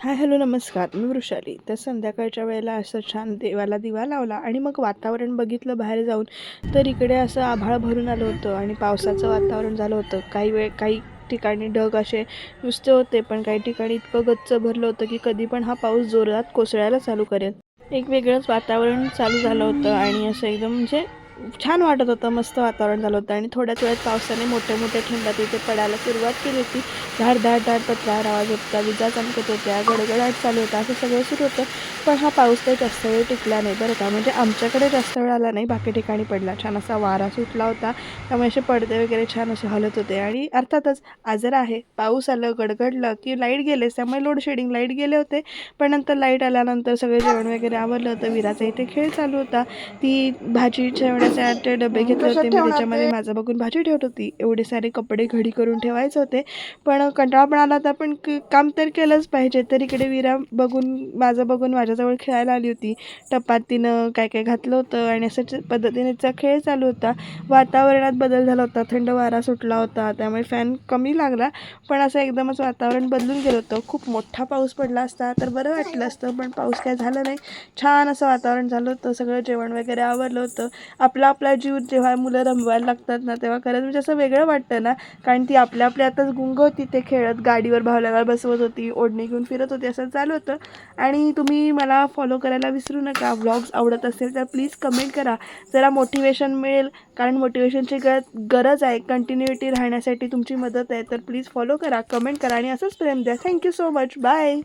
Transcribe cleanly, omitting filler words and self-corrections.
Hi hello नमस्कार, मी वृषाली. तर संध्याकाळच्या वेळेला असं छान देवाला दिवा लावला आणि मग वातावरण बघितलं बाहेर जाऊन. तर इकडे असं आभाळ भरून आलं होतं आणि पावसाचं वातावरण झालं होतं. काही ठिकाणी ढग असे नुसते होते, पण काही ठिकाणी इतकं गच्च भरलं होतं की कधी पण हा पाऊस जोरात कोसळायला चालू करेल. एक वेगळंच वातावरण चालू झालं होतं आणि असं एकदम म्हणजे छान वाटत होतं. मस्त वातावरण झालं होतं आणि थोड्याच वेळात पावसाने मोठे मोठे थेंबा तिथे पडायला सुरुवात केली होती. धाड धाड धाड पत्रार आवाज होता, विजा चमकत होत्या, गडगडाट चालू होता, असं सगळं सुरू होतं. पण हा पाऊस काही जास्त वेळ टिकला नाही बरं का. म्हणजे आमच्याकडे जास्त वेळ आला नाही, बाकी ठिकाणी पडला. छान असा वारा सुटला होता, त्यामुळे असे पडदे वगैरे छान असे हलत होते. आणि अर्थातच आजर आहे, पाऊस आलं गडगडलं की लाईट गेलेच, त्यामुळे लोड शेडिंग, लाईट गेले होते. पण नंतर लाईट आल्यानंतर सगळे जेवण वगैरे आवरलं होतं. विराचा इथे खेळ चालू होता. ती भाजी ठेवण्याचे डबे घेतले कशात होते मी, ठेवणार त्याच्यामध्ये ते? माझं बघून भाजी ठेवत होती. एवढे सारे कपडे घडी करून ठेवायचे होते, पण कंटाळा पण आला होता. पण काम तर केलंच पाहिजे. तर इकडे विरा बघून माझ्याजवळ खेळायला आली होती. टपात तिनं काय काय घातलं होतं आणि असं पद्धतीने तिचा खेळ चालू होता. वातावरणात बदल झाला होता, थंड वारा सुटला होता, त्यामुळे फॅन कमी लागला. पण असं एकदमच वातावरण बदलून गेलं होतं. खूप मोठा पाऊस पडला असता तर बरं वाटलं असतं, पण पाऊस काय झालं नाही. छान असं वातावरण झालं होतं. सगळं जेवण वगैरे आवरलं होतं. आपला जीव जेव्हा मुलं रमवायला लागतात ना, तेव्हा खरंच म्हणजे असं वेगळं वाटतं ना. कारण ती आपल्या आताच गुंग होती, ते खेळत गाडीवर भावल्याला बसवत होती, ओढणी घेऊन फिरत होती, असं चालू होतं. आणि तुम्ही मला फॉलो करायला विसरू नका. व्लॉग्स आवडत असेल तर प्लीज कमेंट करा, जरा मोटिवेशन मिळेल. कारण मोटिवेशनची गरज आहे. कंटिन्युटी राहण्यासाठी तुमची मदत आहे. तर प्लीज फॉलो करा, कमेंट करा आणि असंच प्रेम द्या. Thank you so much. बाय.